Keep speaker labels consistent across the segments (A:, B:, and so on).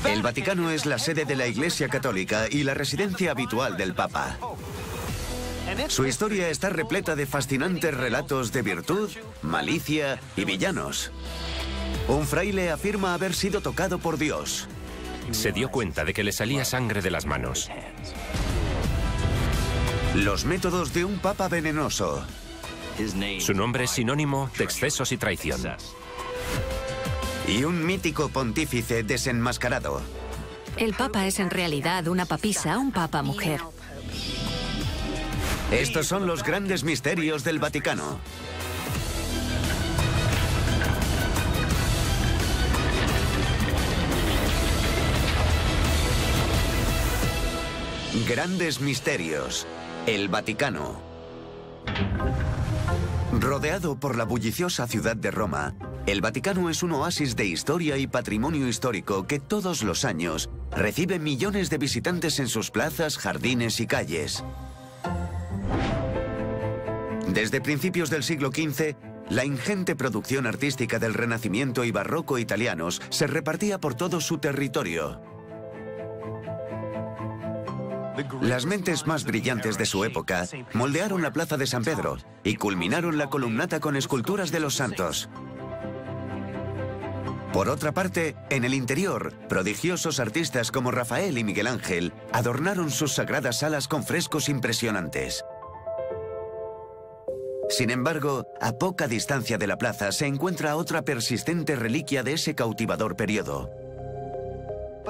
A: El Vaticano es la sede de la Iglesia Católica y la residencia habitual del Papa. Su historia está repleta de fascinantes relatos de virtud, malicia y villanos. Un fraile afirma haber sido tocado por Dios.
B: Se dio cuenta de que le salía sangre de las manos.
A: Los métodos de un papa venenoso.
B: Su nombre es sinónimo de excesos y traición.
A: Y un mítico pontífice desenmascarado.
C: El papa es en realidad una papisa, un papa mujer.
A: Estos son los grandes misterios del Vaticano. Grandes misterios. El Vaticano. Rodeado por la bulliciosa ciudad de Roma, el Vaticano es un oasis de historia y patrimonio histórico que todos los años recibe millones de visitantes en sus plazas, jardines y calles. Desde principios del siglo XV, la ingente producción artística del Renacimiento y Barroco italianos se repartía por todo su territorio. Las mentes más brillantes de su época moldearon la Plaza de San Pedro y culminaron la columnata con esculturas de los santos. Por otra parte, en el interior, prodigiosos artistas como Rafael y Miguel Ángel adornaron sus sagradas salas con frescos impresionantes. Sin embargo, a poca distancia de la plaza se encuentra otra persistente reliquia de ese cautivador periodo.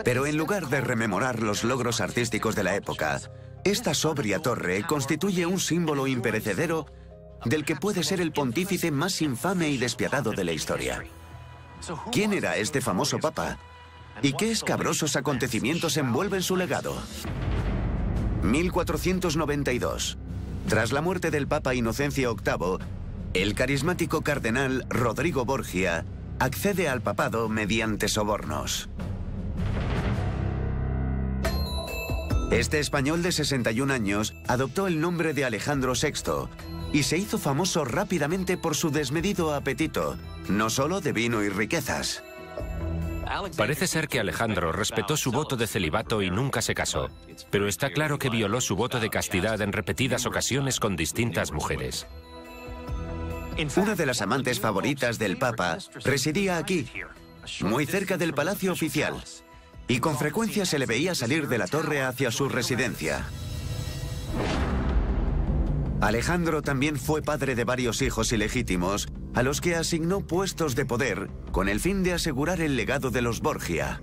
A: Pero en lugar de rememorar los logros artísticos de la época, esta sobria torre constituye un símbolo imperecedero del que puede ser el pontífice más infame y despiadado de la historia. ¿Quién era este famoso papa? ¿Y qué escabrosos acontecimientos envuelven su legado? 1492. Tras la muerte del Papa Inocencio VIII, el carismático cardenal Rodrigo Borgia accede al papado mediante sobornos. Este español de 61 años adoptó el nombre de Alejandro VI y se hizo famoso rápidamente por su desmedido apetito, no solo de vino y riquezas.
B: Parece ser que Alejandro respetó su voto de celibato y nunca se casó, pero está claro que violó su voto de castidad en repetidas ocasiones con distintas mujeres.
A: Una de las amantes favoritas del Papa residía aquí, muy cerca del Palacio Oficial, y con frecuencia se le veía salir de la torre hacia su residencia. Alejandro también fue padre de varios hijos ilegítimos, a los que asignó puestos de poder con el fin de asegurar el legado de los Borgia.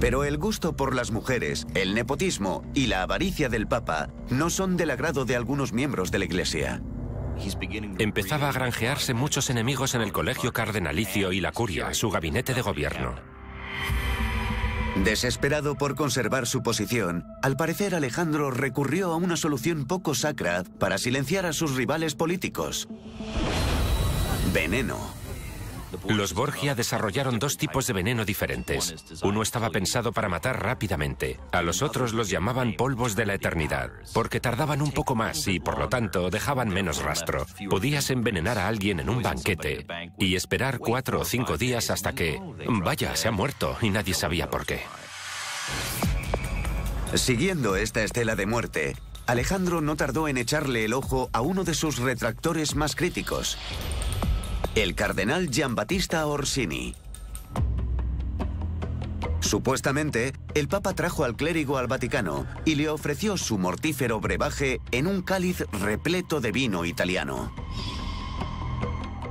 A: Pero el gusto por las mujeres, el nepotismo y la avaricia del Papa no son del agrado de algunos miembros de la Iglesia.
B: Empezaba a granjearse muchos enemigos en el colegio cardenalicio y la curia, su gabinete de gobierno.
A: Desesperado por conservar su posición, al parecer Alejandro recurrió a una solución poco sacra para silenciar a sus rivales políticos: veneno.
B: Los Borgia desarrollaron dos tipos de veneno diferentes. Uno estaba pensado para matar rápidamente. A los otros los llamaban polvos de la eternidad, porque tardaban un poco más y, por lo tanto, dejaban menos rastro. Podías envenenar a alguien en un banquete y esperar 4 o 5 días hasta que, vaya, se ha muerto y nadie sabía por qué.
A: Siguiendo esta estela de muerte, Alejandro no tardó en echarle el ojo a uno de sus retractores más críticos: el cardenal Giambattista Orsini. Supuestamente, el Papa trajo al clérigo al Vaticano y le ofreció su mortífero brebaje en un cáliz repleto de vino italiano.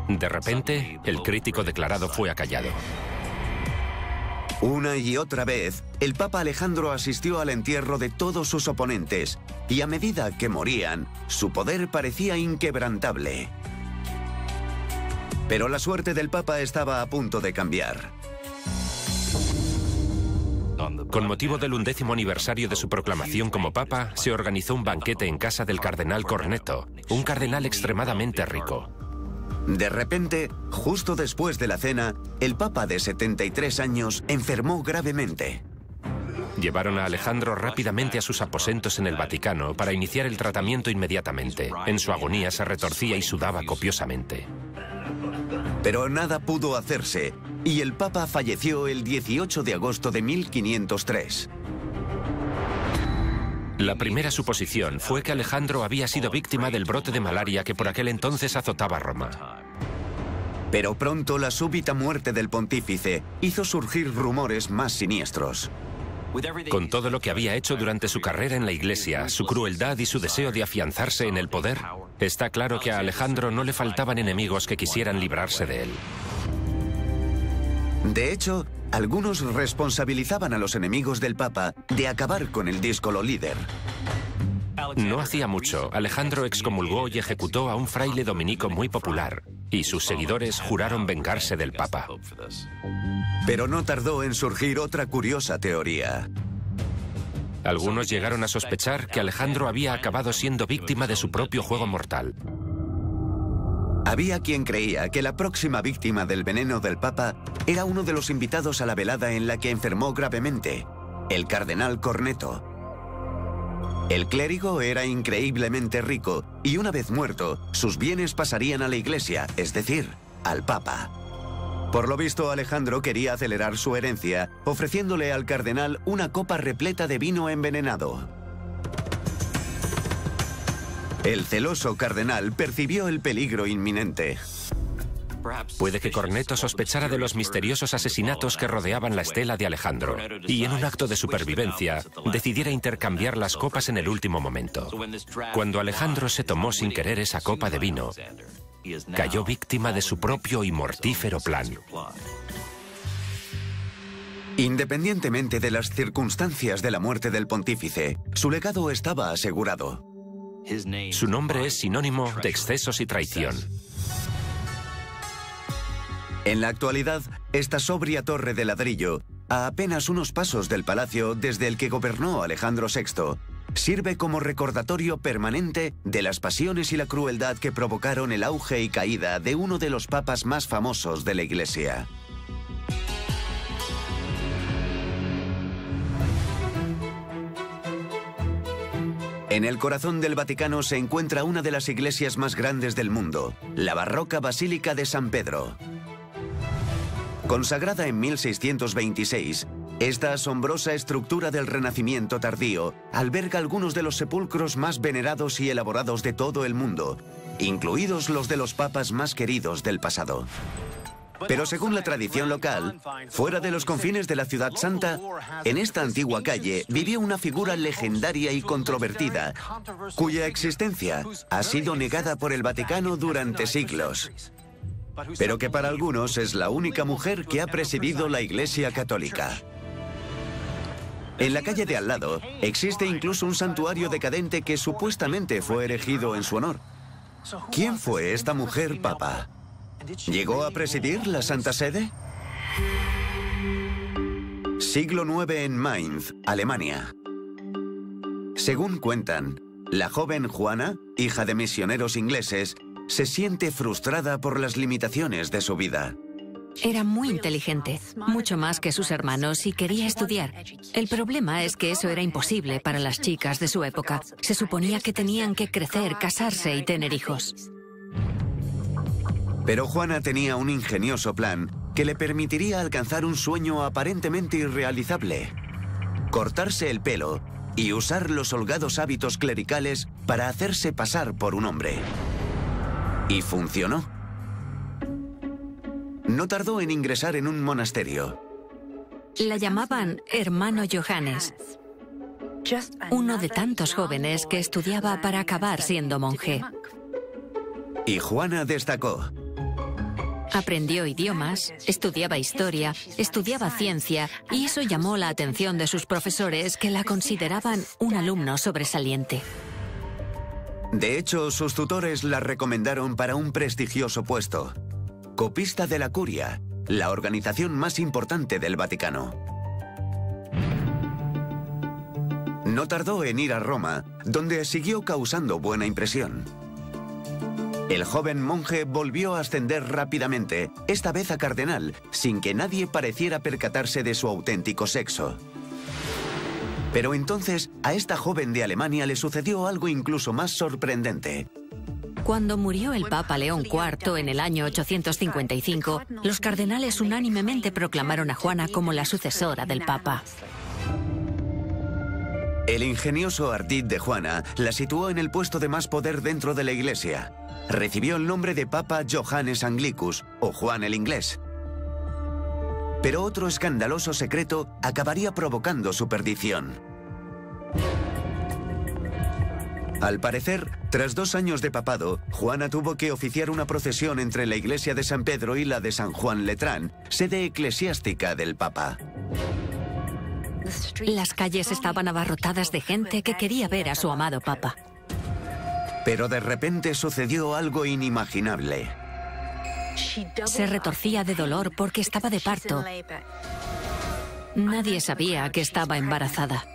B: De repente, el crítico declarado fue acallado.
A: Una y otra vez, el Papa Alejandro asistió al entierro de todos sus oponentes, y a medida que morían, su poder parecía inquebrantable. Pero la suerte del Papa estaba a punto de cambiar.
B: Con motivo del 11º aniversario de su proclamación como Papa, se organizó un banquete en casa del cardenal Corneto, un cardenal extremadamente rico.
A: De repente, justo después de la cena, el Papa de 73 años enfermó gravemente.
B: Llevaron a Alejandro rápidamente a sus aposentos en el Vaticano para iniciar el tratamiento inmediatamente. En su agonía se retorcía y sudaba copiosamente.
A: Pero nada pudo hacerse, y el Papa falleció el 18 de agosto de 1503.
B: La primera suposición fue que Alejandro había sido víctima del brote de malaria que por aquel entonces azotaba Roma.
A: Pero pronto la súbita muerte del pontífice hizo surgir rumores más siniestros.
B: Con todo lo que había hecho durante su carrera en la Iglesia, su crueldad y su deseo de afianzarse en el poder, está claro que a Alejandro no le faltaban enemigos que quisieran librarse de él.
A: De hecho, algunos responsabilizaban a los enemigos del Papa de acabar con el díscolo líder.
B: No hacía mucho, Alejandro excomulgó y ejecutó a un fraile dominico muy popular, y sus seguidores juraron vengarse del Papa.
A: Pero no tardó en surgir otra curiosa teoría.
B: Algunos llegaron a sospechar que Alejandro había acabado siendo víctima de su propio juego mortal.
A: Había quien creía que la próxima víctima del veneno del Papa era uno de los invitados a la velada en la que enfermó gravemente, el cardenal Corneto. El clérigo era increíblemente rico y una vez muerto, sus bienes pasarían a la Iglesia, es decir, al Papa. Por lo visto, Alejandro quería acelerar su herencia, ofreciéndole al cardenal una copa repleta de vino envenenado. El celoso cardenal percibió el peligro inminente.
B: Puede que Corneto sospechara de los misteriosos asesinatos que rodeaban la estela de Alejandro, y en un acto de supervivencia, decidiera intercambiar las copas en el último momento. Cuando Alejandro se tomó sin querer esa copa de vino, cayó víctima de su propio y mortífero plan.
A: Independientemente de las circunstancias de la muerte del pontífice, su legado estaba asegurado.
B: Su nombre es sinónimo de excesos y traición.
A: En la actualidad, esta sobria torre de ladrillo, a apenas unos pasos del palacio desde el que gobernó Alejandro VI, sirve como recordatorio permanente de las pasiones y la crueldad que provocaron el auge y caída de uno de los papas más famosos de la Iglesia. En el corazón del Vaticano se encuentra una de las iglesias más grandes del mundo, la barroca Basílica de San Pedro. Consagrada en 1626, esta asombrosa estructura del Renacimiento tardío alberga algunos de los sepulcros más venerados y elaborados de todo el mundo, incluidos los de los papas más queridos del pasado. Pero según la tradición local, fuera de los confines de la Ciudad Santa, en esta antigua calle vivió una figura legendaria y controvertida, cuya existencia ha sido negada por el Vaticano durante siglos, pero que para algunos es la única mujer que ha presidido la Iglesia Católica. En la calle de al lado existe incluso un santuario decadente que supuestamente fue erigido en su honor. ¿Quién fue esta mujer papa? ¿Llegó a presidir la Santa Sede? Siglo IX en Mainz, Alemania. Según cuentan, la joven Juana, hija de misioneros ingleses, se siente frustrada por las limitaciones de su vida.
C: Era muy inteligente, mucho más que sus hermanos, y quería estudiar. El problema es que eso era imposible para las chicas de su época. Se suponía que tenían que crecer, casarse y tener hijos.
A: Pero Juana tenía un ingenioso plan que le permitiría alcanzar un sueño aparentemente irrealizable: cortarse el pelo y usar los holgados hábitos clericales para hacerse pasar por un hombre. Y funcionó. No tardó en ingresar en un monasterio.
C: La llamaban Hermano Johannes, uno de tantos jóvenes que estudiaba para acabar siendo monje.
A: Y Juana destacó.
C: Aprendió idiomas, estudiaba historia, estudiaba ciencia, y eso llamó la atención de sus profesores, que la consideraban un alumno sobresaliente.
A: De hecho, sus tutores la recomendaron para un prestigioso puesto: copista de la Curia, la organización más importante del Vaticano. No tardó en ir a Roma, donde siguió causando buena impresión. El joven monje volvió a ascender rápidamente, esta vez a cardenal, sin que nadie pareciera percatarse de su auténtico sexo. Pero entonces, a esta joven de Alemania le sucedió algo incluso más sorprendente.
C: Cuando murió el Papa León IV en el año 855, los cardenales unánimemente proclamaron a Juana como la sucesora del Papa.
A: El ingenioso ardid de Juana la situó en el puesto de más poder dentro de la Iglesia. Recibió el nombre de Papa Johannes Anglicus, o Juan el Inglés. Pero otro escandaloso secreto acabaría provocando su perdición. Al parecer, tras 2 años de papado, Juana tuvo que oficiar una procesión entre la iglesia de San Pedro y la de San Juan Letrán, sede eclesiástica del Papa.
C: Las calles estaban abarrotadas de gente que quería ver a su amado Papa.
A: Pero de repente sucedió algo inimaginable.
C: Se retorcía de dolor porque estaba de parto. Nadie sabía que estaba embarazada.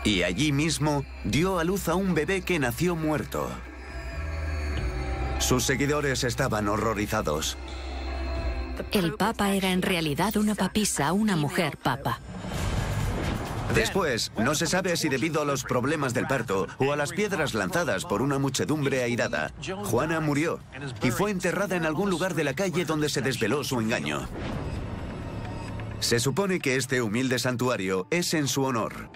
A: Y allí mismo dio a luz a un bebé que nació muerto. Sus seguidores estaban horrorizados.
C: El Papa era en realidad una papisa, una mujer papa.
A: Después, no se sabe si debido a los problemas del parto o a las piedras lanzadas por una muchedumbre airada, Juana murió y fue enterrada en algún lugar de la calle donde se desveló su engaño. Se supone que este humilde santuario es en su honor.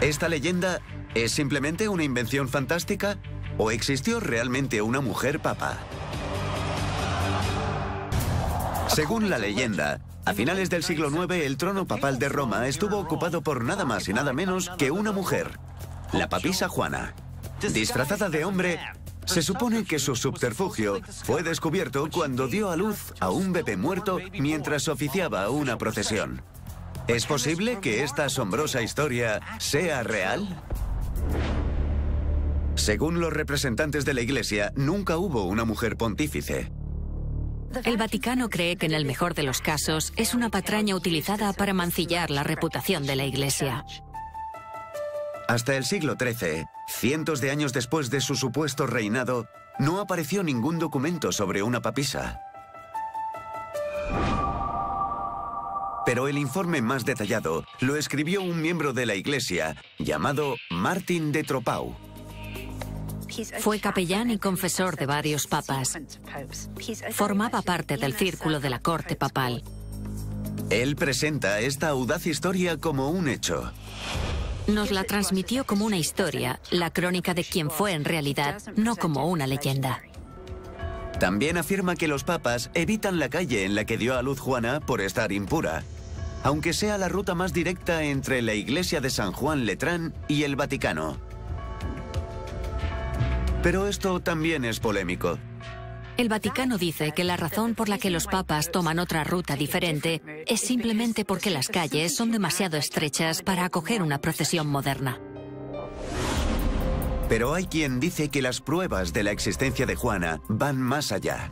A: ¿Esta leyenda es simplemente una invención fantástica o existió realmente una mujer papa? Según la leyenda, a finales del siglo IX el trono papal de Roma estuvo ocupado por nada más y nada menos que una mujer, la papisa Juana. Disfrazada de hombre, se supone que su subterfugio fue descubierto cuando dio a luz a un bebé muerto mientras oficiaba una procesión. ¿Es posible que esta asombrosa historia sea real? Según los representantes de la Iglesia, nunca hubo una mujer pontífice.
C: El Vaticano cree que en el mejor de los casos es una patraña utilizada para mancillar la reputación de la Iglesia.
A: Hasta el siglo XIII, cientos de años después de su supuesto reinado, no apareció ningún documento sobre una papisa. Pero el informe más detallado lo escribió un miembro de la Iglesia llamado Martín de Tropau.
C: Fue capellán y confesor de varios papas. Formaba parte del círculo de la corte papal.
A: Él presenta esta audaz historia como un hecho.
C: Nos la transmitió como una historia, la crónica de quien fue en realidad, no como una leyenda.
A: También afirma que los papas evitan la calle en la que dio a luz Juana por estar impura, aunque sea la ruta más directa entre la iglesia de San Juan Letrán y el Vaticano. Pero esto también es polémico.
C: El Vaticano dice que la razón por la que los papas toman otra ruta diferente es simplemente porque las calles son demasiado estrechas para acoger una procesión moderna.
A: Pero hay quien dice que las pruebas de la existencia de Juana van más allá.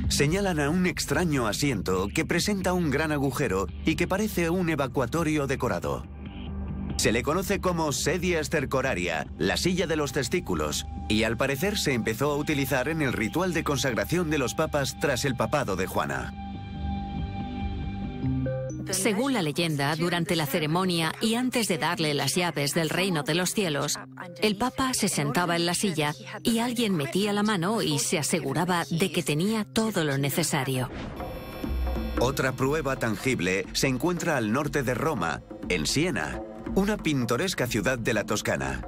A: Señalan a un extraño asiento que presenta un gran agujero y que parece un evacuatorio decorado. Se le conoce como sedia stercoraria, la silla de los testículos, y al parecer se empezó a utilizar en el ritual de consagración de los papas tras el papado de Juana.
C: Según la leyenda, durante la ceremonia y antes de darle las llaves del reino de los cielos, el Papa se sentaba en la silla y alguien metía la mano y se aseguraba de que tenía todo lo necesario.
A: Otra prueba tangible se encuentra al norte de Roma, en Siena, una pintoresca ciudad de la Toscana.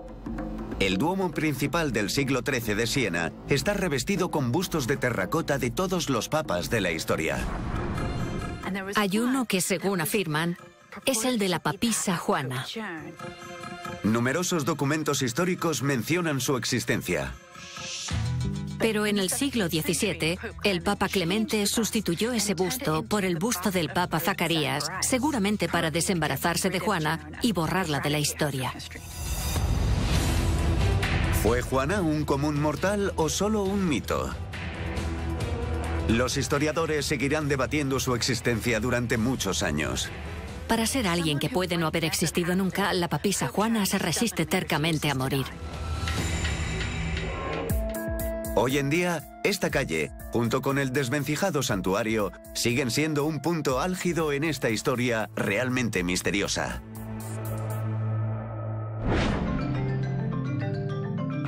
A: El Duomo principal del siglo XIII de Siena está revestido con bustos de terracota de todos los papas de la historia.
C: Hay uno que, según afirman, es el de la papisa Juana.
A: Numerosos documentos históricos mencionan su existencia.
C: Pero en el siglo XVII, el Papa Clemente sustituyó ese busto por el busto del Papa Zacarías, seguramente para desembarazarse de Juana y borrarla de la historia.
A: ¿Fue Juana un común mortal o solo un mito? Los historiadores seguirán debatiendo su existencia durante muchos años.
C: Para ser alguien que puede no haber existido nunca, la papisa Juana se resiste tercamente a morir.
A: Hoy en día, esta calle, junto con el desvencijado santuario, siguen siendo un punto álgido en esta historia realmente misteriosa.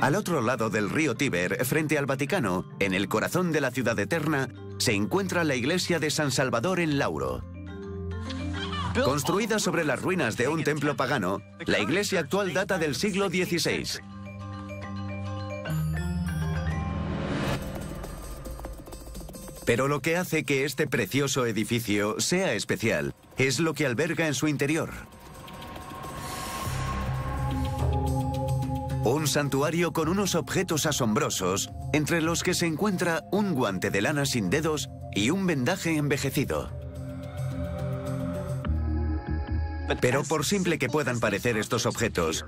A: Al otro lado del río Tíber, frente al Vaticano, en el corazón de la ciudad eterna, se encuentra la iglesia de San Salvador en Lauro. Construida sobre las ruinas de un templo pagano, la iglesia actual data del siglo XVI. Pero lo que hace que este precioso edificio sea especial es lo que alberga en su interior. Un santuario con unos objetos asombrosos, entre los que se encuentra un guante de lana sin dedos y un vendaje envejecido. Pero por simple que puedan parecer estos objetos,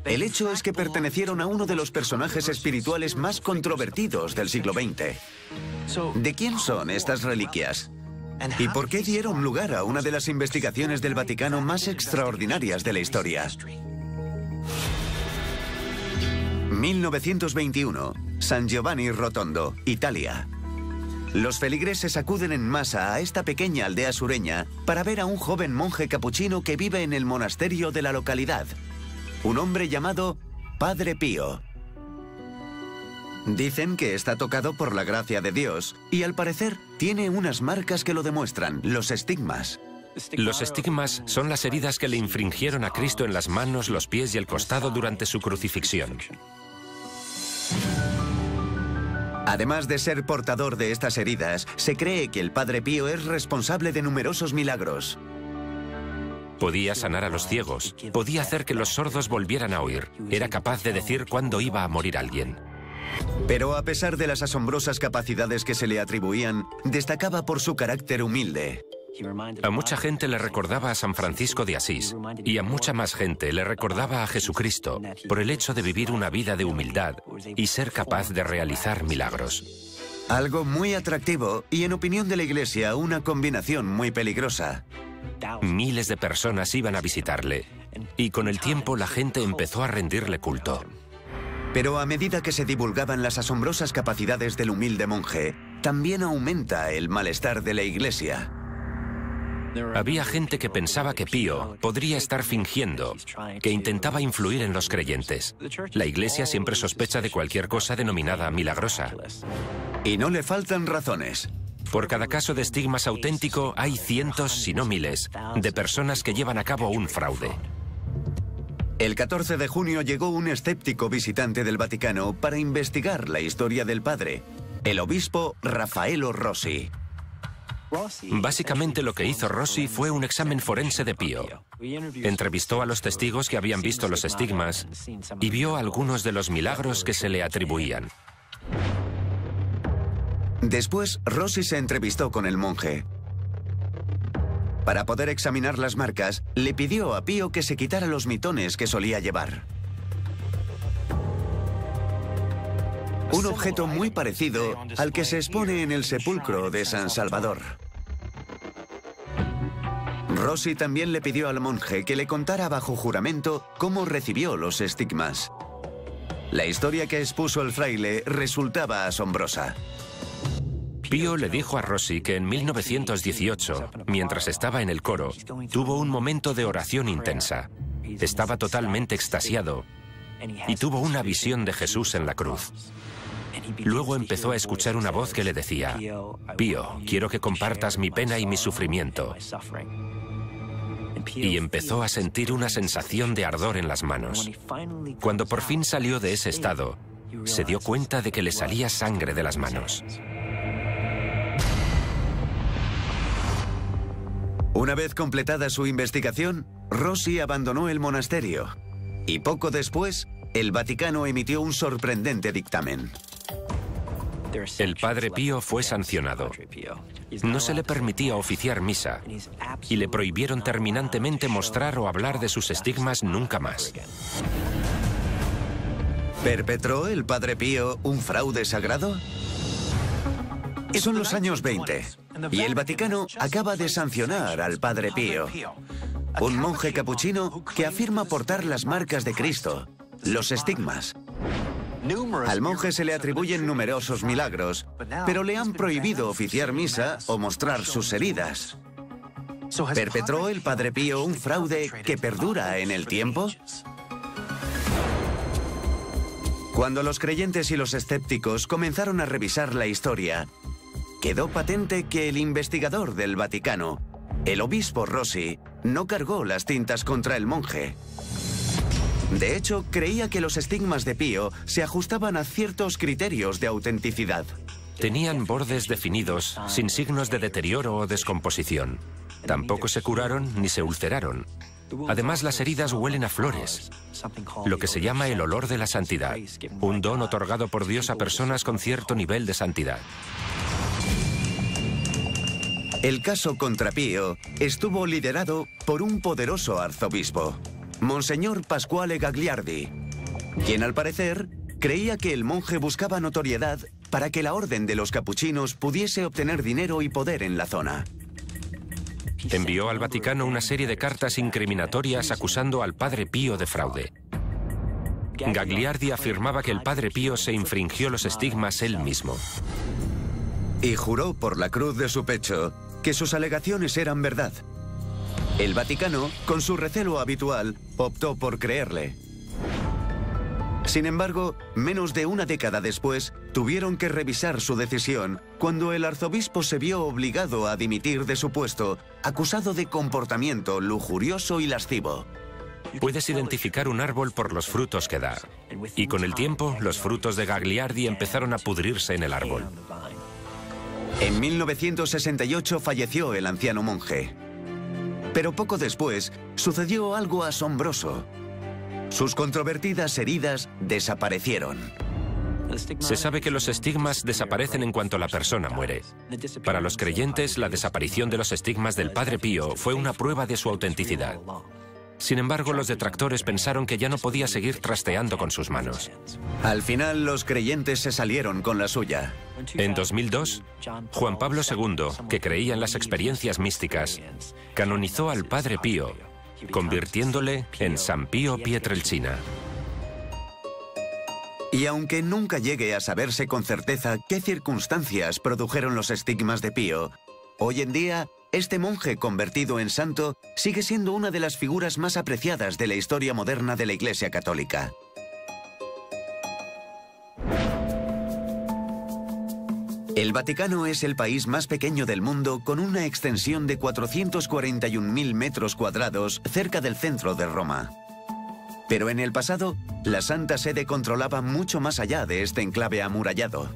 A: el hecho es que pertenecieron a uno de los personajes espirituales más controvertidos del siglo XX. ¿De quién son estas reliquias? ¿Y por qué dieron lugar a una de las investigaciones del Vaticano más extraordinarias de la historia? 1921, San Giovanni Rotondo, Italia. Los feligreses acuden en masa a esta pequeña aldea sureña para ver a un joven monje capuchino que vive en el monasterio de la localidad. Un hombre llamado Padre Pío. Dicen que está tocado por la gracia de Dios y al parecer tiene unas marcas que lo demuestran, los estigmas.
B: Los estigmas son las heridas que le infringieron a Cristo en las manos, los pies y el costado durante su crucifixión.
A: Además de ser portador de estas heridas, se cree que el Padre Pío es responsable de numerosos milagros.
B: Podía sanar a los ciegos, podía hacer que los sordos volvieran a oír, era capaz de decir cuándo iba a morir alguien.
A: Pero a pesar de las asombrosas capacidades que se le atribuían, destacaba por su carácter humilde.
B: A mucha gente le recordaba a San Francisco de Asís y a mucha más gente le recordaba a Jesucristo por el hecho de vivir una vida de humildad y ser capaz de realizar milagros.
A: Algo muy atractivo y, en opinión de la Iglesia, una combinación muy peligrosa.
B: Miles de personas iban a visitarle y con el tiempo la gente empezó a rendirle culto.
A: Pero a medida que se divulgaban las asombrosas capacidades del humilde monje, también aumenta el malestar de la Iglesia.
B: Había gente que pensaba que Pío podría estar fingiendo, que intentaba influir en los creyentes. La Iglesia siempre sospecha de cualquier cosa denominada milagrosa.
A: Y no le faltan razones.
B: Por cada caso de estigmas auténtico hay cientos, si no miles, de personas que llevan a cabo un fraude.
A: El 14 de junio llegó un escéptico visitante del Vaticano para investigar la historia del padre, el obispo Raffaello Rossi.
B: Básicamente lo que hizo Rossi fue un examen forense de Pío. Entrevistó a los testigos que habían visto los estigmas y vio algunos de los milagros que se le atribuían.
A: Después, Rossi se entrevistó con el monje. Para poder examinar las marcas, le pidió a Pío que se quitara los mitones que solía llevar. Un objeto muy parecido al que se expone en el sepulcro de San Salvador. Rossi también le pidió al monje que le contara bajo juramento cómo recibió los estigmas. La historia que expuso el fraile resultaba asombrosa.
B: Pío le dijo a Rossi que en 1918, mientras estaba en el coro, tuvo un momento de oración intensa. Estaba totalmente extasiado y tuvo una visión de Jesús en la cruz. Luego empezó a escuchar una voz que le decía: Pío, quiero que compartas mi pena y mi sufrimiento. Y empezó a sentir una sensación de ardor en las manos. Cuando por fin salió de ese estado, se dio cuenta de que le salía sangre de las manos.
A: Una vez completada su investigación, Rossi abandonó el monasterio. Y poco después, el Vaticano emitió un sorprendente dictamen.
B: El Padre Pío fue sancionado. No se le permitía oficiar misa y le prohibieron terminantemente mostrar o hablar de sus estigmas nunca más.
A: ¿Perpetró el Padre Pío un fraude sagrado? Son los años 20 y el Vaticano acaba de sancionar al Padre Pío, un monje capuchino que afirma portar las marcas de Cristo, los estigmas. Al monje se le atribuyen numerosos milagros, pero le han prohibido oficiar misa o mostrar sus heridas. ¿Perpetró el Padre Pío un fraude que perdura en el tiempo? Cuando los creyentes y los escépticos comenzaron a revisar la historia, quedó patente que el investigador del Vaticano, el obispo Rossi, no cargó las tintas contra el monje. De hecho, creía que los estigmas de Pío se ajustaban a ciertos criterios de autenticidad.
B: Tenían bordes definidos, sin signos de deterioro o descomposición. Tampoco se curaron ni se ulceraron. Además, las heridas huelen a flores, lo que se llama el olor de la santidad, un don otorgado por Dios a personas con cierto nivel de santidad.
A: El caso contra Pío estuvo liderado por un poderoso arzobispo, Monseñor Pasquale Gagliardi, quien al parecer creía que el monje buscaba notoriedad para que la orden de los capuchinos pudiese obtener dinero y poder en la zona.
B: Envió al Vaticano una serie de cartas incriminatorias acusando al Padre Pío de fraude. Gagliardi afirmaba que el Padre Pío se infringió los estigmas él mismo.
A: Y juró por la cruz de su pecho que sus alegaciones eran verdad. El Vaticano, con su recelo habitual, optó por creerle. Sin embargo, menos de una década después, tuvieron que revisar su decisión cuando el arzobispo se vio obligado a dimitir de su puesto, acusado de comportamiento lujurioso y lascivo.
B: Puedes identificar un árbol por los frutos que da. Y con el tiempo, los frutos de Gagliardi empezaron a pudrirse en el árbol.
A: En 1968 falleció el anciano monje. Pero poco después, sucedió algo asombroso. Sus controvertidas heridas desaparecieron.
B: Se sabe que los estigmas desaparecen en cuanto la persona muere. Para los creyentes, la desaparición de los estigmas del Padre Pío fue una prueba de su autenticidad. Sin embargo, los detractores pensaron que ya no podía seguir trasteando con sus manos.
A: Al final, los creyentes se salieron con la suya.
B: En 2002, Juan Pablo II, que creía en las experiencias místicas, canonizó al Padre Pío, convirtiéndole en San Pío Pietrelcina.
A: Y aunque nunca llegue a saberse con certeza qué circunstancias produjeron los estigmas de Pío, hoy en día, este monje convertido en santo sigue siendo una de las figuras más apreciadas de la historia moderna de la Iglesia Católica. El Vaticano es el país más pequeño del mundo con una extensión de 441.000 metros cuadrados cerca del centro de Roma. Pero en el pasado, la Santa Sede controlaba mucho más allá de este enclave amurallado.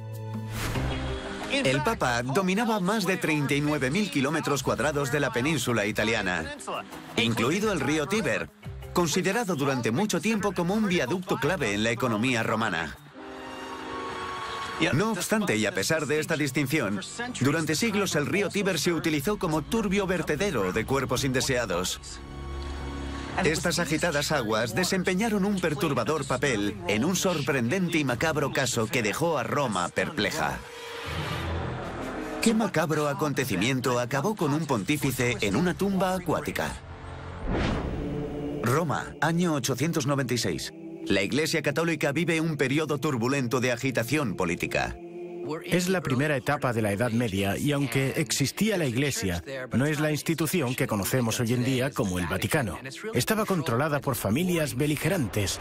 A: El Papa dominaba más de 39.000 kilómetros cuadrados de la península italiana, incluido el río Tíber, considerado durante mucho tiempo como un viaducto clave en la economía romana. No obstante, y a pesar de esta distinción, durante siglos el río Tíber se utilizó como turbio vertedero de cuerpos indeseados. Estas agitadas aguas desempeñaron un perturbador papel en un sorprendente y macabro caso que dejó a Roma perpleja. ¿Qué macabro acontecimiento acabó con un pontífice en una tumba acuática? Roma, año 896. La Iglesia Católica vive un periodo turbulento de agitación política.
D: Es la primera etapa de la Edad Media y aunque existía la Iglesia, no es la institución que conocemos hoy en día como el Vaticano. Estaba controlada por familias beligerantes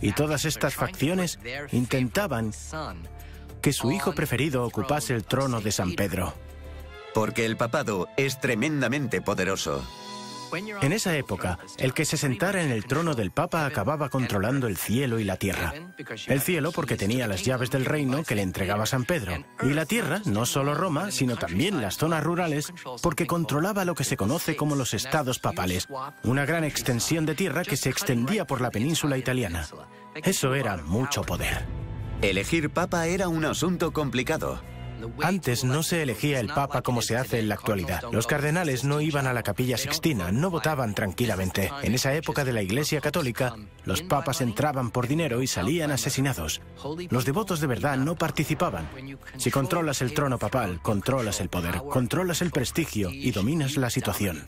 D: y todas estas facciones intentaban que su hijo preferido ocupase el trono de San Pedro.
A: Porque el papado es tremendamente poderoso.
D: En esa época, el que se sentara en el trono del Papa acababa controlando el cielo y la tierra. El cielo porque tenía las llaves del reino que le entregaba San Pedro. Y la tierra, no solo Roma, sino también las zonas rurales, porque controlaba lo que se conoce como los estados papales, una gran extensión de tierra que se extendía por la península italiana. Eso era mucho poder.
A: Elegir papa era un asunto complicado.
D: Antes no se elegía el Papa como se hace en la actualidad. Los cardenales no iban a la Capilla Sixtina, no votaban tranquilamente. En esa época de la Iglesia Católica, los papas entraban por dinero y salían asesinados. Los devotos de verdad no participaban. Si controlas el trono papal, controlas el poder, controlas el prestigio y dominas la situación.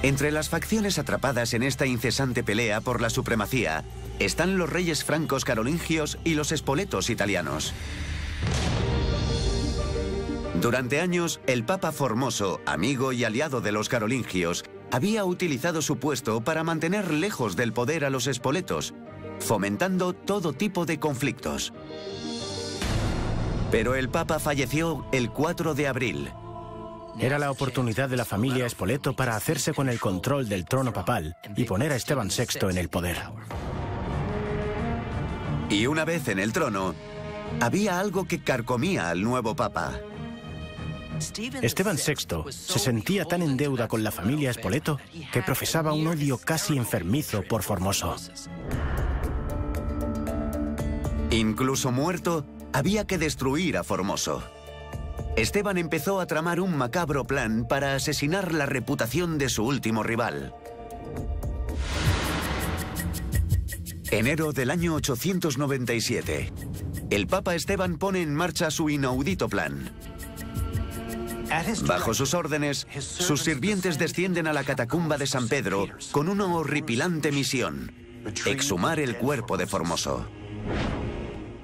A: Entre las facciones atrapadas en esta incesante pelea por la supremacía están los reyes francos carolingios y los espoletos italianos. Durante años, el Papa Formoso, amigo y aliado de los carolingios, había utilizado su puesto para mantener lejos del poder a los espoletos, fomentando todo tipo de conflictos. Pero el Papa falleció el 4 de abril.
D: Era la oportunidad de la familia Spoleto para hacerse con el control del trono papal y poner a Esteban VI en el poder.
A: Y una vez en el trono, había algo que carcomía al nuevo Papa.
D: Esteban VI se sentía tan en deuda con la familia Spoleto que profesaba un odio casi enfermizo por Formoso.
A: Incluso muerto, había que destruir a Formoso. Esteban empezó a tramar un macabro plan para asesinar la reputación de su último rival. Enero del año 897. El Papa Esteban pone en marcha su inaudito plan. Bajo sus órdenes, sus sirvientes descienden a la catacumba de San Pedro con una horripilante misión: exhumar el cuerpo de Formoso.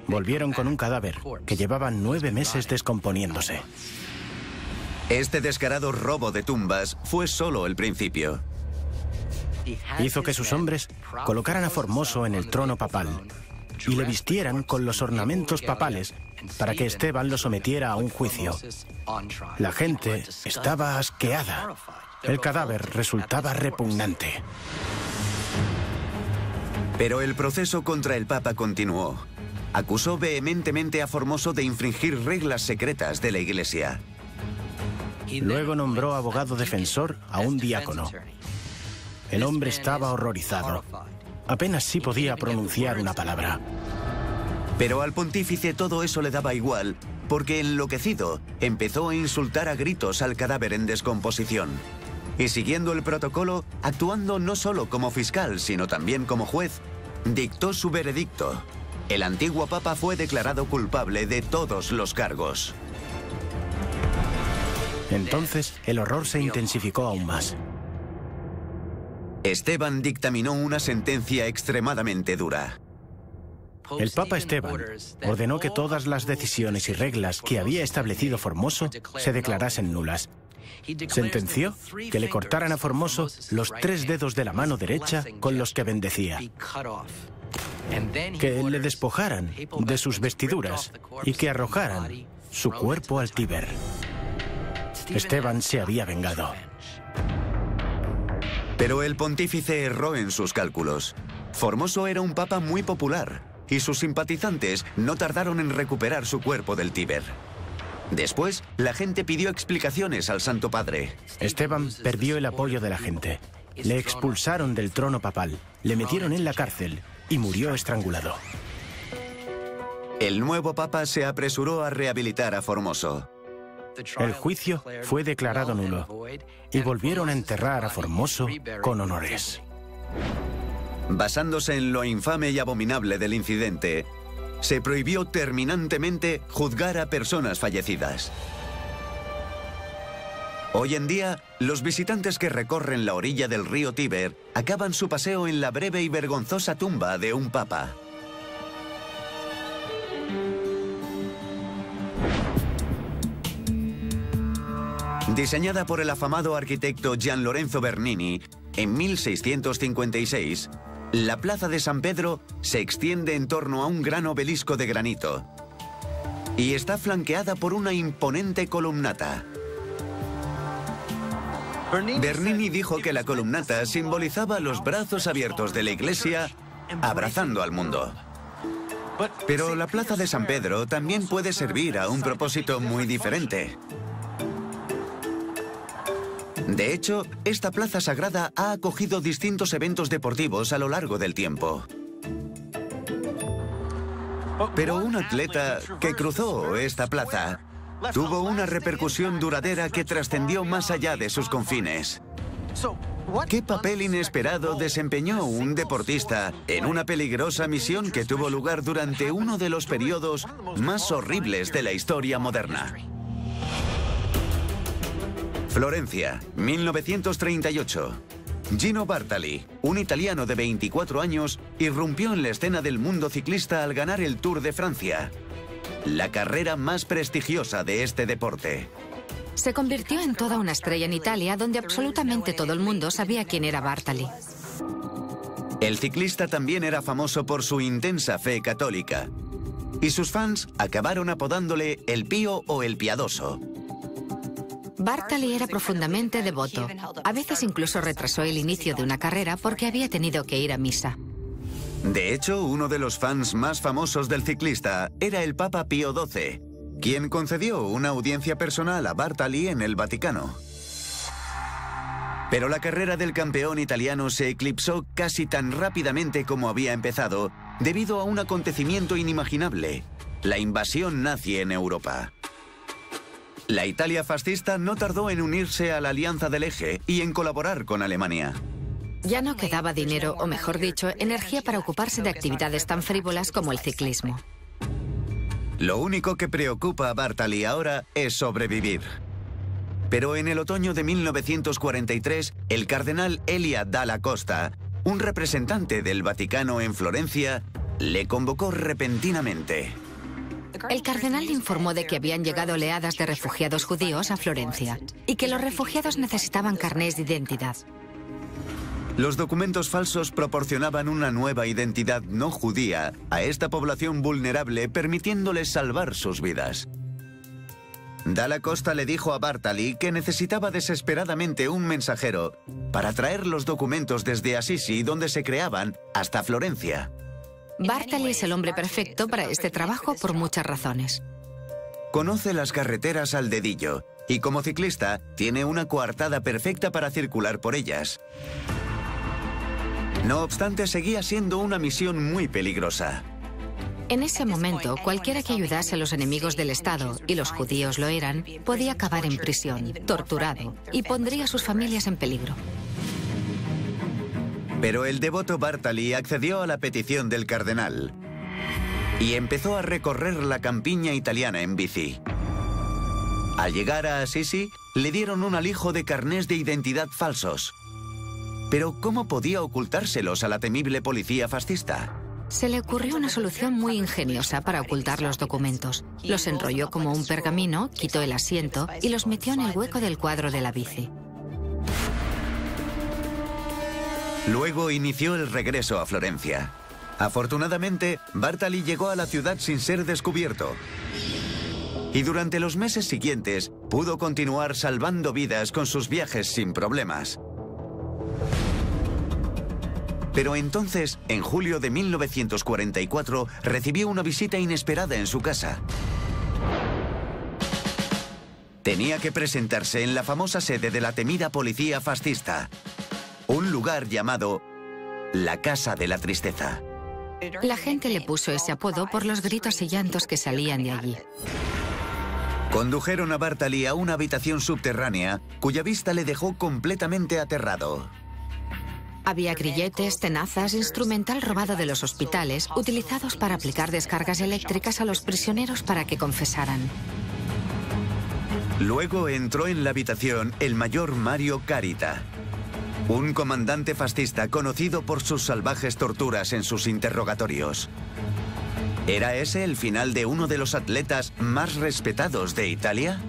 D: Volvieron con un cadáver que llevaba 9 meses descomponiéndose.
A: Este descarado robo de tumbas fue solo el principio.
D: Hizo que sus hombres colocaran a Formoso en el trono papal y le vistieran con los ornamentos papales para que Esteban lo sometiera a un juicio. La gente estaba asqueada. El cadáver resultaba repugnante.
A: Pero el proceso contra el Papa continuó. Acusó vehementemente a Formoso de infringir reglas secretas de la Iglesia.
D: Luego nombró abogado defensor a un diácono. El hombre estaba horrorizado. Apenas sí podía pronunciar una palabra.
A: Pero al pontífice todo eso le daba igual, porque enloquecido empezó a insultar a gritos al cadáver en descomposición. Y siguiendo el protocolo, actuando no solo como fiscal, sino también como juez, dictó su veredicto. El antiguo Papa fue declarado culpable de todos los cargos.
D: Entonces, el horror se intensificó aún más.
A: Esteban dictaminó una sentencia extremadamente dura.
D: El Papa Esteban ordenó que todas las decisiones y reglas que había establecido Formoso se declarasen nulas. Sentenció que le cortaran a Formoso los 3 dedos de la mano derecha con los que bendecía, que le despojaran de sus vestiduras y que arrojaran su cuerpo al Tíber. Esteban se había vengado.
A: Pero el pontífice erró en sus cálculos. Formoso era un papa muy popular y sus simpatizantes no tardaron en recuperar su cuerpo del Tíber. Después, la gente pidió explicaciones al Santo Padre.
D: Esteban perdió el apoyo de la gente. Le expulsaron del trono papal, le metieron en la cárcel y murió estrangulado.
A: El nuevo papa se apresuró a rehabilitar a Formoso.
D: El juicio fue declarado nulo y volvieron a enterrar a Formoso con honores.
A: Basándose en lo infame y abominable del incidente, se prohibió terminantemente juzgar a personas fallecidas. Hoy en día, los visitantes que recorren la orilla del río Tíber acaban su paseo en la breve y vergonzosa tumba de un papa. Diseñada por el afamado arquitecto Gian Lorenzo Bernini en 1656, la plaza de San Pedro se extiende en torno a un gran obelisco de granito y está flanqueada por una imponente columnata. Bernini dijo que la columnata simbolizaba los brazos abiertos de la Iglesia abrazando al mundo. Pero la plaza de San Pedro también puede servir a un propósito muy diferente. De hecho, esta plaza sagrada ha acogido distintos eventos deportivos a lo largo del tiempo. Pero un atleta que cruzó esta plaza tuvo una repercusión duradera que trascendió más allá de sus confines. ¿Qué papel inesperado desempeñó un deportista en una peligrosa misión que tuvo lugar durante uno de los periodos más horribles de la historia moderna? Florencia, 1938. Gino Bartali, un italiano de 24 años, irrumpió en la escena del mundo ciclista al ganar el Tour de Francia, la carrera más prestigiosa de este deporte.
E: Se convirtió en toda una estrella en Italia, donde absolutamente todo el mundo sabía quién era Bartali.
A: El ciclista también era famoso por su intensa fe católica, y sus fans acabaron apodándole el Pío o el Piadoso.
E: Bartali era profundamente devoto. A veces incluso retrasó el inicio de una carrera porque había tenido que ir a misa.
A: De hecho, uno de los fans más famosos del ciclista era el Papa Pío XII, quien concedió una audiencia personal a Bartali en el Vaticano. Pero la carrera del campeón italiano se eclipsó casi tan rápidamente como había empezado, debido a un acontecimiento inimaginable: la invasión nazi en Europa. La Italia fascista no tardó en unirse a la Alianza del Eje y en colaborar con Alemania.
E: Ya no quedaba dinero, o mejor dicho, energía para ocuparse de actividades tan frívolas como el ciclismo.
A: Lo único que preocupa a Bartali ahora es sobrevivir. Pero en el otoño de 1943, el cardenal Elia Dalla Costa, un representante del Vaticano en Florencia, le convocó repentinamente.
E: El cardenal le informó de que habían llegado oleadas de refugiados judíos a Florencia y que los refugiados necesitaban carnés de identidad.
A: Los documentos falsos proporcionaban una nueva identidad no judía a esta población vulnerable, permitiéndoles salvar sus vidas. Dalla Costa le dijo a Bartali que necesitaba desesperadamente un mensajero para traer los documentos desde Assisi, donde se creaban, hasta Florencia.
E: Bartali es el hombre perfecto para este trabajo por muchas razones.
A: Conoce las carreteras al dedillo y, como ciclista, tiene una coartada perfecta para circular por ellas. No obstante, seguía siendo una misión muy peligrosa.
E: En ese momento, cualquiera que ayudase a los enemigos del Estado, y los judíos lo eran, podía acabar en prisión, torturado, y pondría a sus familias en peligro.
A: Pero el devoto Bartali accedió a la petición del cardenal y empezó a recorrer la campiña italiana en bici. Al llegar a Assisi, le dieron un alijo de carnés de identidad falsos. Pero ¿cómo podía ocultárselos a la temible policía fascista?
E: Se le ocurrió una solución muy ingeniosa para ocultar los documentos. Los enrolló como un pergamino, quitó el asiento y los metió en el hueco del cuadro de la bici.
A: Luego inició el regreso a Florencia. Afortunadamente, Bartali llegó a la ciudad sin ser descubierto. Y durante los meses siguientes, pudo continuar salvando vidas con sus viajes sin problemas. Pero entonces, en julio de 1944, recibió una visita inesperada en su casa. Tenía que presentarse en la famosa sede de la temida policía fascista, un lugar llamado la Casa de la Tristeza.
E: La gente le puso ese apodo por los gritos y llantos que salían de allí.
A: Condujeron a Bartali a una habitación subterránea cuya vista le dejó completamente aterrado.
E: Había grilletes, tenazas, instrumental robado de los hospitales, utilizados para aplicar descargas eléctricas a los prisioneros para que confesaran.
A: Luego entró en la habitación el mayor Mario Carita, un comandante fascista conocido por sus salvajes torturas en sus interrogatorios. ¿Era ese el final de uno de los atletas más respetados de Italia?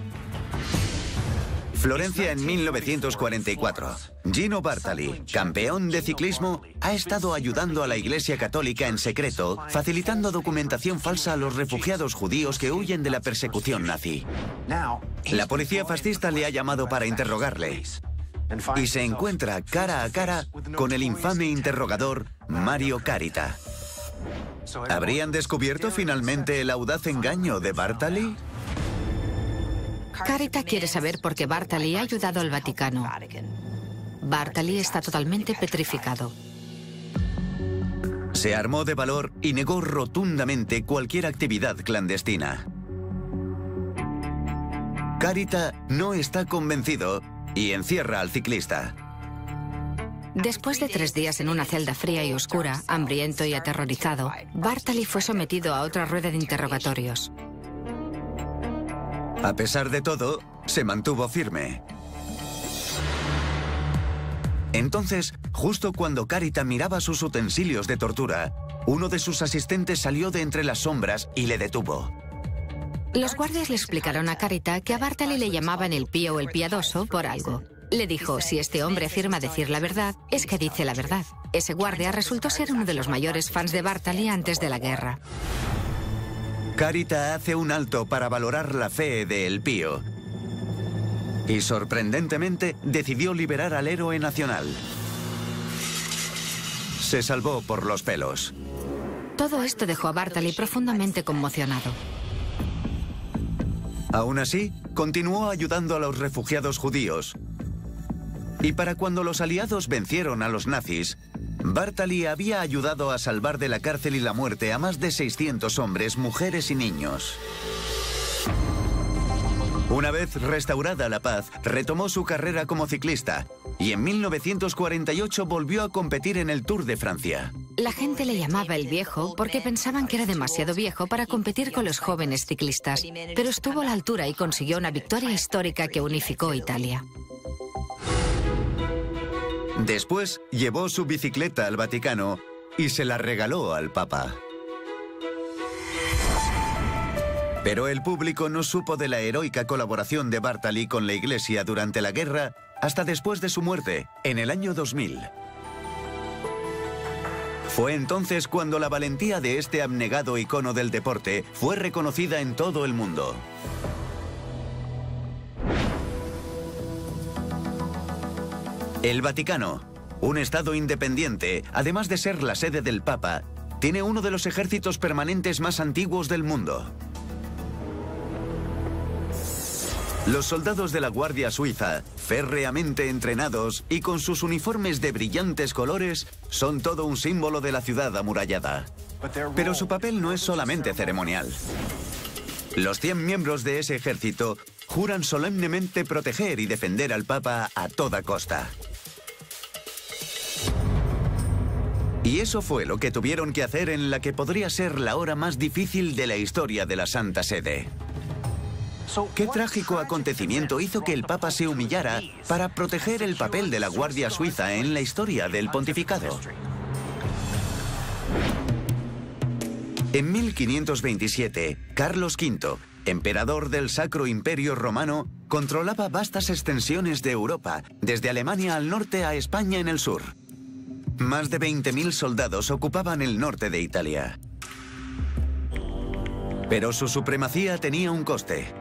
A: Florencia en 1944. Gino Bartali, campeón de ciclismo, ha estado ayudando a la Iglesia Católica en secreto, facilitando documentación falsa a los refugiados judíos que huyen de la persecución nazi. La policía fascista le ha llamado para interrogarle y se encuentra cara a cara con el infame interrogador Mario Carita. ¿Habrían descubierto finalmente el audaz engaño de Bartali?
E: Carita quiere saber por qué Bartali ha ayudado al Vaticano. Bartali está totalmente petrificado.
A: Se armó de valor y negó rotundamente cualquier actividad clandestina. Carita no está convencido y encierra al ciclista.
E: Después de 3 días en una celda fría y oscura, hambriento y aterrorizado, Bartali fue sometido a otra rueda de interrogatorios.
A: A pesar de todo, se mantuvo firme. Entonces, justo cuando Carita miraba sus utensilios de tortura, uno de sus asistentes salió de entre las sombras y le detuvo.
E: Los guardias le explicaron a Carita que a Bartali le llamaban el Pío o el Piadoso por algo. Le dijo, si este hombre afirma decir la verdad, es que dice la verdad. Ese guardia resultó ser uno de los mayores fans de Bartali antes de la guerra.
A: Carita hace un alto para valorar la fe de El Pío. Y sorprendentemente decidió liberar al héroe nacional. Se salvó por los pelos.
E: Todo esto dejó a Bartali profundamente conmocionado.
A: Aún así, continuó ayudando a los refugiados judíos. Y para cuando los aliados vencieron a los nazis, Bartali había ayudado a salvar de la cárcel y la muerte a más de 600 hombres, mujeres y niños. Una vez restaurada la paz, retomó su carrera como ciclista y en 1948 volvió a competir en el Tour de Francia.
E: La gente le llamaba el viejo porque pensaban que era demasiado viejo para competir con los jóvenes ciclistas, pero estuvo a la altura y consiguió una victoria histórica que unificó Italia.
A: Después llevó su bicicleta al Vaticano y se la regaló al Papa. Pero el público no supo de la heroica colaboración de Bartali con la Iglesia durante la guerra hasta después de su muerte, en el año 2000. Fue entonces cuando la valentía de este abnegado icono del deporte fue reconocida en todo el mundo. El Vaticano, un estado independiente, además de ser la sede del Papa, tiene uno de los ejércitos permanentes más antiguos del mundo. Los soldados de la Guardia Suiza, férreamente entrenados y con sus uniformes de brillantes colores, son todo un símbolo de la ciudad amurallada. Pero su papel no es solamente ceremonial. Los 100 miembros de ese ejército juran solemnemente proteger y defender al Papa a toda costa. Y eso fue lo que tuvieron que hacer en la que podría ser la hora más difícil de la historia de la Santa Sede. ¿Qué trágico acontecimiento hizo que el Papa se humillara para proteger el papel de la Guardia Suiza en la historia del pontificado? En 1527, Carlos V, emperador del Sacro Imperio Romano, controlaba vastas extensiones de Europa, desde Alemania al norte a España en el sur. Más de 20.000 soldados ocupaban el norte de Italia. Pero su supremacía tenía un coste.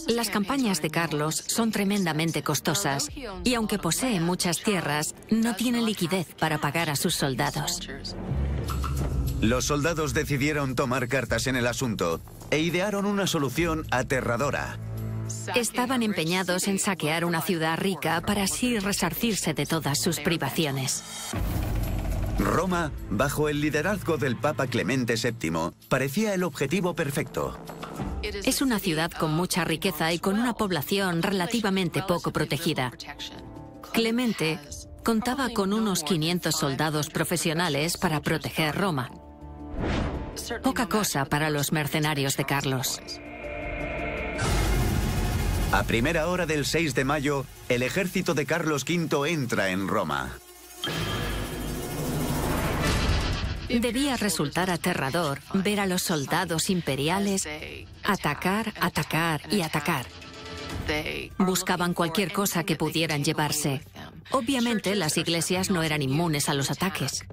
C: Las campañas de Carlos son tremendamente costosas y aunque posee muchas tierras, no tiene liquidez para pagar a sus soldados.
A: Los soldados decidieron tomar cartas en el asunto e idearon una solución aterradora.
C: Estaban empeñados en saquear una ciudad rica para así resarcirse de todas sus privaciones.
A: Roma, bajo el liderazgo del Papa Clemente VII, parecía el objetivo perfecto.
C: Es una ciudad con mucha riqueza y con una población relativamente poco protegida. Clemente contaba con unos 500 soldados profesionales para proteger Roma. Poca cosa para los mercenarios de Carlos.
A: A primera hora del 6 de mayo, el ejército de Carlos V entra en Roma.
C: Debía resultar aterrador ver a los soldados imperiales atacar, atacar y atacar. Buscaban cualquier cosa que pudieran llevarse. Obviamente, las iglesias no eran inmunes a los ataques.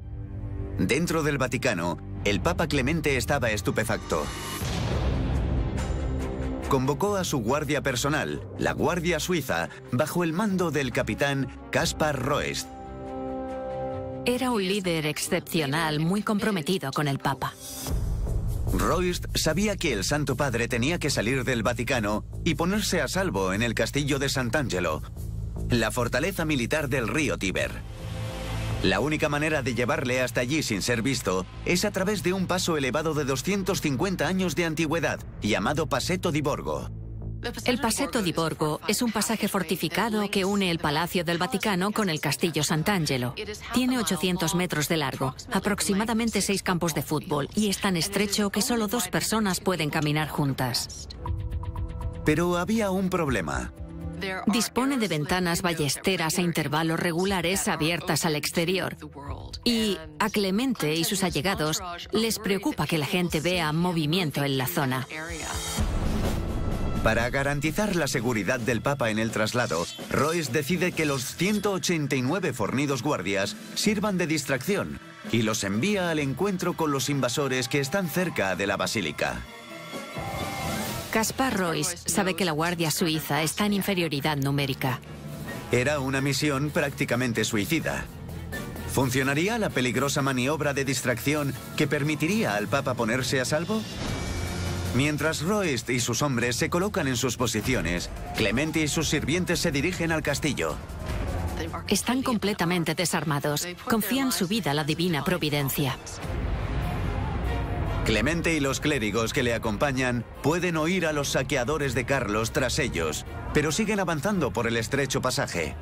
A: Dentro del Vaticano, el Papa Clemente estaba estupefacto. Convocó a su guardia personal, la Guardia Suiza, bajo el mando del capitán Kaspar Roest.
C: Era un líder excepcional, muy comprometido con el Papa.
A: Roest sabía que el Santo Padre tenía que salir del Vaticano y ponerse a salvo en el castillo de Sant'Angelo, la fortaleza militar del río Tíber. La única manera de llevarle hasta allí sin ser visto es a través de un paso elevado de 250 años de antigüedad, llamado Passetto di Borgo.
C: El Passetto di Borgo es un pasaje fortificado que une el Palacio del Vaticano con el Castillo Sant'Angelo. Tiene 800 metros de largo, aproximadamente 6 campos de fútbol, y es tan estrecho que solo 2 personas pueden caminar juntas.
A: Pero había un problema.
C: Dispone de ventanas ballesteras a intervalos regulares abiertas al exterior. Y a Clemente y sus allegados les preocupa que la gente vea movimiento en la zona.
A: Para garantizar la seguridad del Papa en el traslado, Royce decide que los 189 fornidos guardias sirvan de distracción y los envía al encuentro con los invasores que están cerca de la basílica.
C: Caspar Royce sabe que la Guardia Suiza está en inferioridad numérica.
A: Era una misión prácticamente suicida. ¿Funcionaría la peligrosa maniobra de distracción que permitiría al Papa ponerse a salvo? Mientras Royce y sus hombres se colocan en sus posiciones, Clemente y sus sirvientes se dirigen al castillo.
C: Están completamente desarmados. Confían su vida a la divina providencia.
A: Clemente y los clérigos que le acompañan pueden oír a los saqueadores de Carlos tras ellos, pero siguen avanzando por el estrecho pasaje.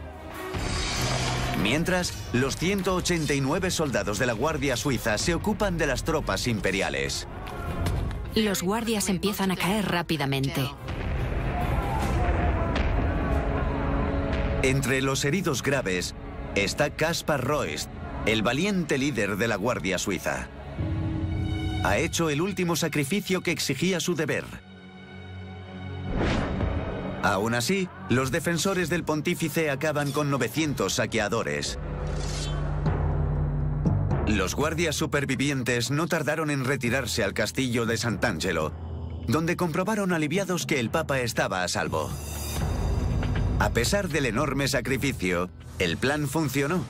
A: Mientras, los 189 soldados de la Guardia Suiza se ocupan de las tropas imperiales.
C: Los guardias empiezan a caer rápidamente.
A: Entre los heridos graves está Caspar Royce, el valiente líder de la Guardia Suiza. Ha hecho el último sacrificio que exigía su deber. Aún así, los defensores del pontífice acaban con 900 saqueadores. Los guardias supervivientes no tardaron en retirarse al castillo de Sant'Angelo, donde comprobaron aliviados que el Papa estaba a salvo. A pesar del enorme sacrificio, el plan funcionó.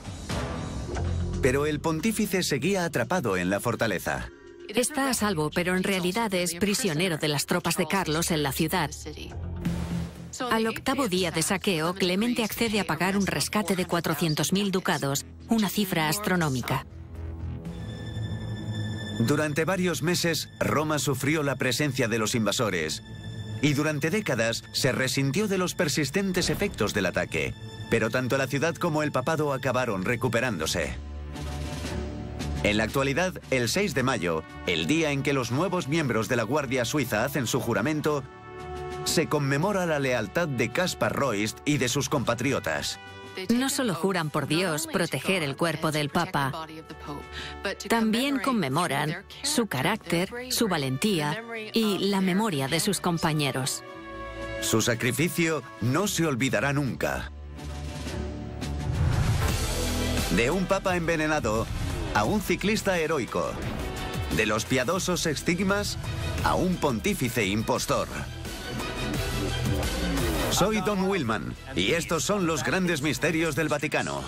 A: Pero el pontífice seguía atrapado en la fortaleza.
C: Está a salvo, pero en realidad es prisionero de las tropas de Carlos en la ciudad. Al octavo día de saqueo, Clemente accede a pagar un rescate de 400.000 ducados, una cifra astronómica.
A: Durante varios meses, Roma sufrió la presencia de los invasores y durante décadas se resintió de los persistentes efectos del ataque, pero tanto la ciudad como el papado acabaron recuperándose. En la actualidad, el 6 de mayo, el día en que los nuevos miembros de la Guardia Suiza hacen su juramento, se conmemora la lealtad de Caspar Royce y de sus compatriotas.
C: No solo juran por Dios proteger el cuerpo del Papa, también conmemoran su carácter, su valentía y la memoria de sus compañeros.
A: Su sacrificio no se olvidará nunca. De un Papa envenenado a un ciclista heroico. De los piadosos estigmas a un pontífice impostor. Soy Don Willman y estos son los grandes misterios del Vaticano.